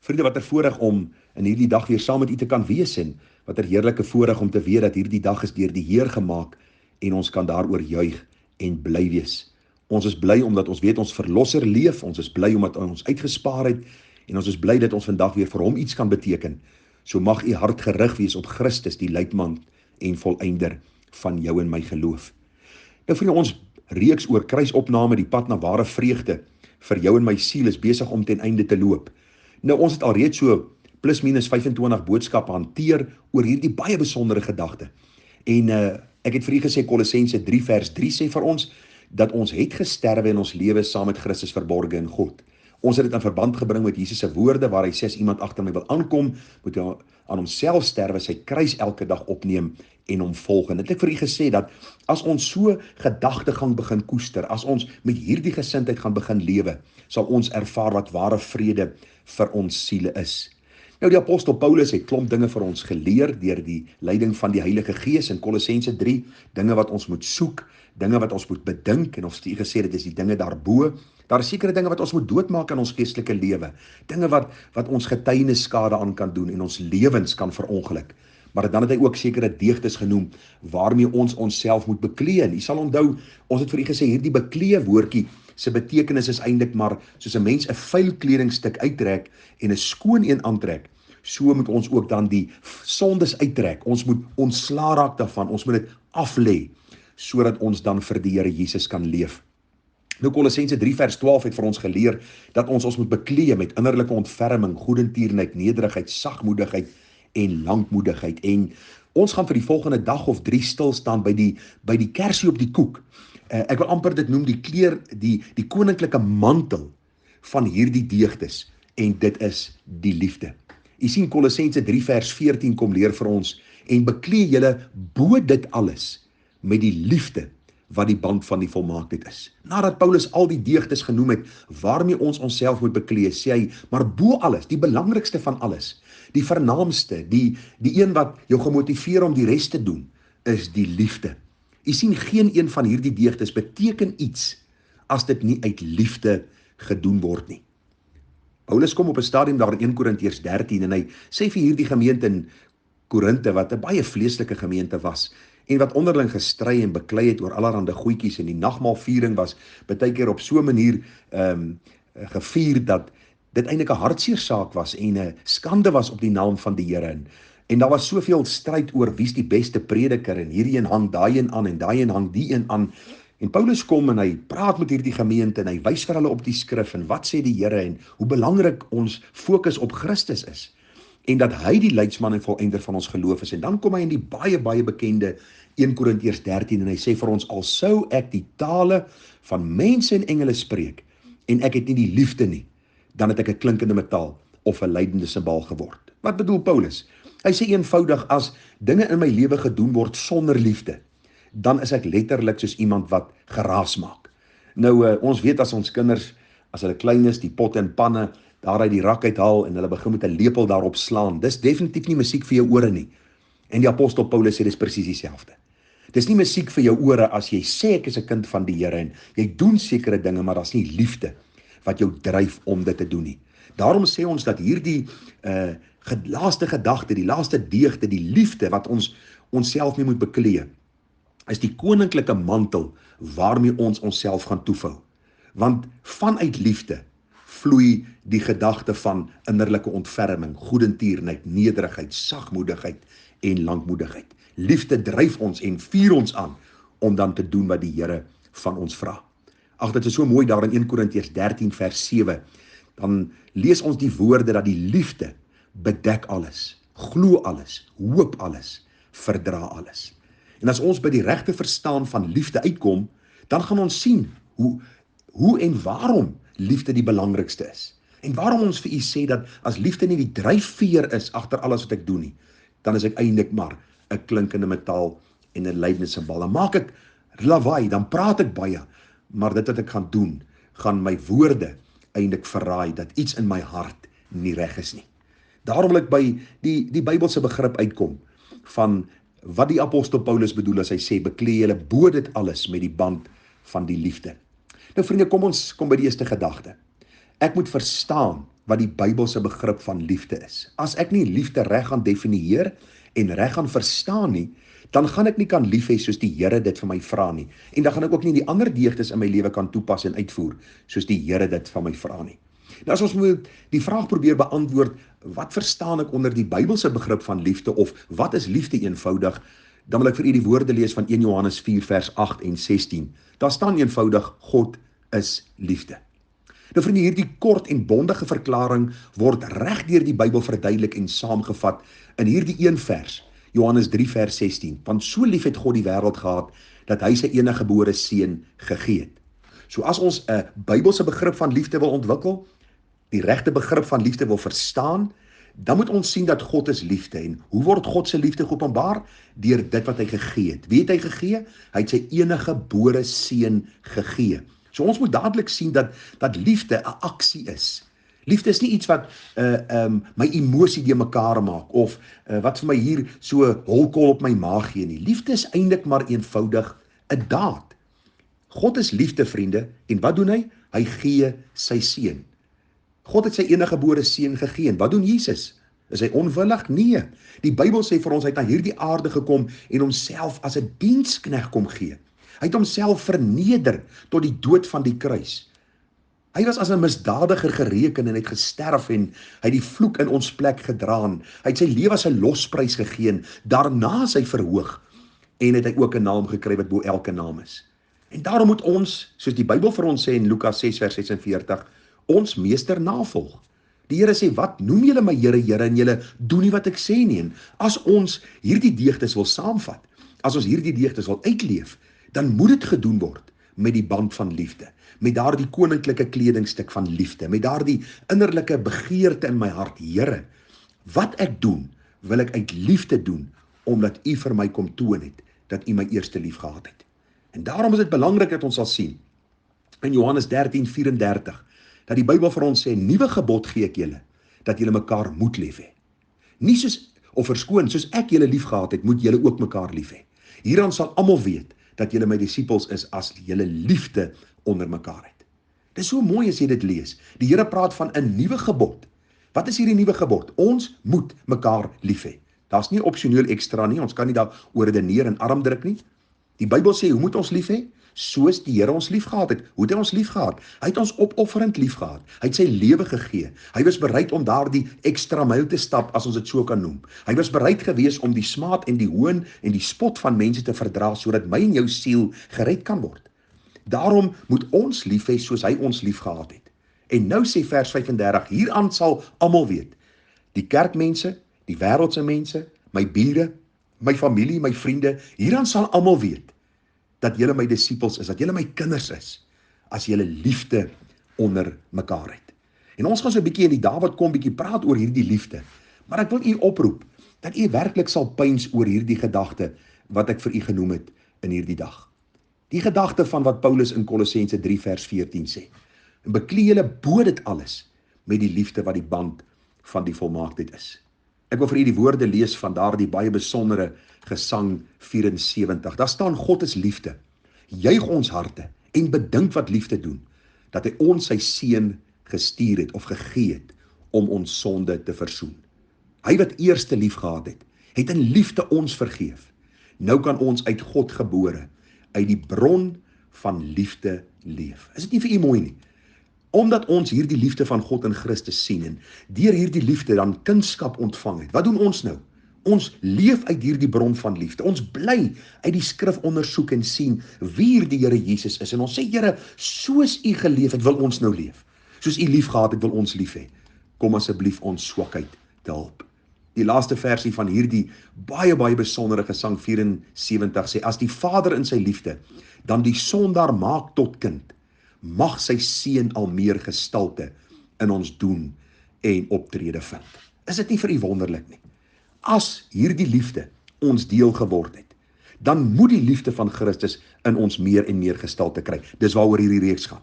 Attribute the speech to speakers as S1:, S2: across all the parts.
S1: Vriende, wat 'n voorreg om in hierdie dag weer saam met u te kan wees en wat 'n heerlike voorreg om te weet dat hierdie dag is deur die Heer gemaak en ons kan daaroor juig en bly wees. Ons is bly omdat ons weet ons verlosser leef, ons is bly omdat hy ons uitgespaar het en ons is bly dat ons vandag weer vir hom iets kan beteken. So mag u hart gerig wees op Christus, die luitman en volëinder van jou en my geloof. Nou vriende, ons reeks oor kruisopname, die pad na ware vreugde vir jou en my siel is besig om ten einde te loop. Nou ons het alreeds so plus minus 25 boodskappe hanteer oor hierdie baie besondere gedagte. En ek het vir u gesê Kolossense 3 vers 3 sê vir ons dat ons het gesterwe en ons lewe saam met Christus verborge in God. Ons het dit in verband gebring met Jesus se woorde waar hy sê as iemand agter my wil aankom, moet hy aan homself sterwe, sy kruis elke dag opneem en hom volg. En dit het ek vir u gesê dat as ons so gedagtegang begin koester, as ons met hierdie gesindheid gaan begin lewe, sal ons ervaar wat ware vrede vir ons siele is. Nou die apostel Paulus het klomp dinge vir ons geleer deur die leiding van die Heilige Gees in Kolossense 3, dinge wat ons moet soek, dinge wat ons moet bedink en ons het gesê dit is die dinge daarbo. Daar is sekere dinge wat ons moet doodmaak in ons geestelike lewe, dinge wat ons getuienis skade aan kan doen en ons lewens kan verongeluk. Maar dan het hy ook sekere deugdes genoem waarmee ons onsself moet beklee. En u sal onthou, ons het vir u gesê hierdie beklee woordjie se betekenis is eintlik maar soos 'n mens 'n vuil kledingstuk uittrek en 'n skoon een aantrek. So moet ons ook dan die sondes uittrek. Ons moet ontslaa raak daarvan. Ons moet dit aflê sodat ons dan vir die Here Jesus kan leef. Nou Kolossense 3 vers 12 het vir ons geleer dat ons moet beklee met innerlike ontferming, goedertierenheid, nederigheid, sagmoedigheid en lankmoedigheid. En ons gaan vir die volgende dag of 3 stil staan by die kersie op die koek. Ek wil amper dit noem die kleur, die koninklike mantel van hierdie deugdes en dit is die liefde. U sien Kolossense 3 vers 14 kom leer vir ons en beklee julle bo dit alles met die liefde wat die band van die volmaaktheid is. Nadat Paulus al die deugdes genoem het waarmee ons onsself moet beklee, sê hy, maar bo alles, die belangrikste van alles, die vernaamste, die een wat jou gemotiveer om die res te doen, is die liefde. U sien, geen een van hierdie deugdes beteken iets as dit nie uit liefde gedoen word nie. Paulus kom op 'n stadium daar in 1 Korintiërs 13 en hy sê vir hierdie gemeente in Korinte wat 'n baie vleeslike gemeente was en wat onderling gestry en beklei het oor allerlei goedjies en die nagmaalviering was baie keer op so 'n manier gevier dat dit eintlik 'n hartseer saak was en 'n skande was op die naam van die Here. En daar was soveel stryd oor wie's die beste prediker en hierdie een hang daai een aan en daai een hang die een aan. En Paulus kom en hy praat met hierdie gemeente en hy wys vir hulle op die skrif en wat sê die Here en hoe belangrik ons fokus op Christus is. En dat hy die leidsman en volëinder van ons geloof is. En dan kom hy in die baie bekende 1 Korintiërs 13 en hy sê vir ons, al sou ek die tale van mense en engele spreek en ek het nie die liefde nie, dan het ek 'n klinkende metaal of 'n lydende simbaal geword. Wat bedoel Paulus? Hy sê eenvoudig, as dinge in my lewe gedoen word sonder liefde, dan is ek letterlik soos iemand wat geraas maak. Nou, ons weet as ons kinders, as hulle klein is, die potte en panne, daar uit die rak uithaal en hulle begin met 'n lepel daarop slaan. Dis definitief nie musiek vir jou ore nie. En die apostel Paulus sê dis presies dieselfde. Dis nie musiek vir jou ore as jy sê ek is 'n kind van die Here en jy doen sekere dinge, maar daar's nie liefde wat jou dryf om dit te doen nie. Daarom sê ons dat hierdie laaste gedagte, die laaste deugde, die liefde wat ons onsself mee moet beklee, is die koninklike mantel waarmee ons onsself gaan toevou. Want vanuit liefde vloei die gedagte van innerlike ontferming, goedertierenheid, nederigheid, sagmoedigheid en lankmoedigheid. Liefde dryf ons en vuur ons aan om dan te doen wat die Here van ons vra. Ag, dit is so mooi daar in 1 Korintiërs 13 vers 7. Dan lees ons die woorde dat die liefde bedek alles, glo alles, hoop alles, verdra alles. En as ons by die regte verstaan van liefde uitkom, dan gaan ons sien hoe en waarom liefde die belangrikste is. En waarom ons vir u sê dat as liefde nie die dryfveer is agter alles wat ek doen nie, dan is ek eintlik maar 'n klinkende metaal en 'n lydende simbaal. Dan maak ek lawaai, dan praat ek baie, maar dit wat ek gaan doen, gaan my woorde eintlik verraai dat iets in my hart nie reg is nie. Daarom wil ek by die Bybelse begrip uitkom van wat die apostel Paulus bedoel as hy sê, beklee julle bo dit alles met die band van die liefde. Nou vriende, kom by die eerste gedagte. Ek moet verstaan wat die Bybelse begrip van liefde is. As ek nie liefde reg gaan definieer en reg gaan verstaan nie, dan gaan ek nie kan lief hê soos die Here dit vir my vra nie. En dan gaan ek ook nie die ander deugdes in my lewe kan toepas en uitvoer soos die Here dit van my vra nie. Nou as ons moet die vraag probeer beantwoord, wat verstaan ek onder die Bybelse begrip van liefde of wat is liefde eenvoudig? Dan wil ek vir u die woorde lees van 1 Johannes 4 vers 8 en 16. Daar staan eenvoudig, God is liefde. Nou vriende, hierdie kort en bondige verklaring word reg deur die Bybel verduidelik en saamgevat in hierdie een vers, Johannes 3 vers 16. Want so lief het God die wêreld gehad, dat hy sy enige gebore seun gegee het. So as ons 'n Bybelse begrip van liefde wil ontwikkel, die regte begrip van liefde wil verstaan, dan moet ons sien dat God is liefde. En hoe word God se liefde geopenbaar? Deur dit wat hy gegee het. Wie het hy gegee? Hy het sy enige gebore seun gegee. So ons moet dadelik sien dat liefde 'n aksie is. Liefde is nie iets wat my emosie deur mekaar maak of wat vir my hier so holkol op my maag gee nie. Liefde is eintlik maar eenvoudig 'n daad. God is liefde, vriende, en wat doen hy? Hy gee sy seun. God het sy enige gebore seun gegee. En wat doen Jesus? Is hy onwillig? Nee. Die Bybel sê vir ons, hy het na hierdie aarde gekom en homself as 'n diensknegt kom gee. Hy het homself verneder tot die dood van die kruis. Hy was as 'n misdadiger gereken en het gesterf en hy het die vloek in ons plek gedraan. Hy het sy lewe as 'n losprys gegee. Daarna is hy verhoog en het hy ook 'n naam gekry wat bo elke naam is. En daarom moet ons, soos die Bybel vir ons sê in Lukas 6 vers 46, ons meester navolg. Die Here sê, wat noem julle my Here, Here, en julle doen nie wat ek sê nie. En as ons hierdie deugdes wil saamvat, as ons hierdie deugdes wil uitleef, dan moet dit gedoen word met die band van liefde, met daardie koninklike kledingstuk van liefde, met daardie innerlike begeerte in my hart. Here, wat ek doen, wil ek uit liefde doen, omdat u vir my kom toon het, dat u my eerste lief gehad het. En daarom is dit belangrik dat ons sal sien, in Johannes 13:34, dat die Bybel vir ons sê, nuwe gebod gee ek julle, dat julle mekaar moet lief hê. Nie soos, of verskoon, soos ek julle lief gehad het, moet julle ook mekaar lief hê. Hieraan sal almal weet, dat julle my disippels is, as julle liefde onder mekaar het. Dit is so mooi as jy dit lees. Die Here praat van 'n nuwe gebod. Wat is hierdie nuwe gebod? Ons moet mekaar lief hê. Daar's nie opsioneel ekstra nie, ons kan nie daar oor redeneer en arm druk nie. Die Bybel sê, hoe moet ons lief hê? Soos die Here ons lief gehad het. Hoe het hy ons lief gehad? Hy het ons opofferend lief gehad. Hy het sy lewe gegee. Hy was bereid om daardie ekstra myl te stap, as ons dit so kan noem. Hy was bereid gewees om die smaad en die hoon en die spot van mense te verdra, sodat my en jou siel gered kan word. Daarom moet ons lief hê soos hy ons lief gehad het. En nou sê vers 35, hieraan sal almal weet. Die kerkmense, die wêreldse mense, my bure, my familie, my vriende, hieraan sal almal weet, dat julle my disippels is, dat julle my kinders is, as julle liefde onder mekaar het. En ons gaan so 'n bietjie in die dae wat kom, bietjie praat oor hierdie liefde. Maar ek wil u oproep, dat u werklik sal pyns oor hierdie gedagte, wat ek vir u genoem het in hierdie dag. Die gedagte van wat Paulus in Kolossense 3 vers 14 sê. En beklee julle bo dit alles, met die liefde wat die band van die volmaaktheid is. Ek wil vir u die woorde lees van daardie baie besondere Gesang 74. Daar staan, God is liefde. Juig ons harte en bedink wat liefde doen, dat hy ons sy seun gestuur het of gegee het om ons sonde te versoen. Hy wat eerste lief gehad het, het in liefde ons vergeef. Nou kan ons uit God gebore, uit die bron van liefde leef. Is dit nie vir u mooi nie? Omdat ons hierdie liefde van God in Christus sien en deur hierdie liefde dan kunskap ontvang het. Wat doen ons nou? Ons leef uit hierdie bron van liefde. Ons bly uit die skrif ondersoek en sien wie hierdie Here Jesus is. En ons sê, Here, soos u geleef het, wil ons nou leef. Soos u lief gehad het, wil ons lief hê. Kom asseblief ons swakheid te help. Die laaste versie van hierdie baie besondere Gesang 74 sê, as die Vader in sy liefde dan die sondaar maak tot kind, mag sy seun al meer gestalte in ons doen en optrede vind. Is dit nie vir u wonderlik nie? As hierdie liefde ons deel geword het, dan moet die liefde van Christus in ons meer en meer gestalte kry. Dis waaroor hierdie reeks gaan.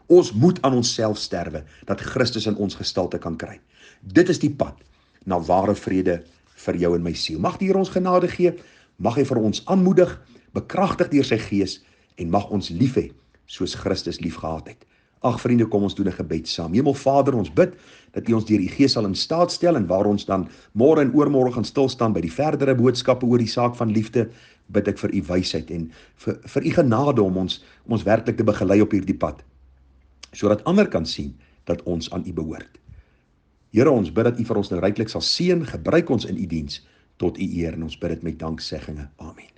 S1: Ons moet aan onsself sterwe, dat Christus in ons gestalte kan kry. Dit is die pad na ware vrede vir jou en my siel. Mag die Here ons genade gee, mag hy vir ons aanmoedig, bekragtig deur sy gees, en mag ons lief hê, soos Christus lief gehad het. Ag vriende, kom ons doen 'n gebed saam. Hemelvader, ons bid dat U ons deur U Gees sal in staat stel en waar ons dan môre en oormôre gaan stil staan by die verdere boodskappe oor die saak van liefde, bid ek vir U wysheid en vir U genade om ons werklik te begelei op hierdie pad, sodat ander kan sien dat ons aan U behoort. Here, ons bid dat U vir ons nou ryklik sal seën, gebruik ons in U diens tot U eer en ons bid dit met danksegginge. Amen.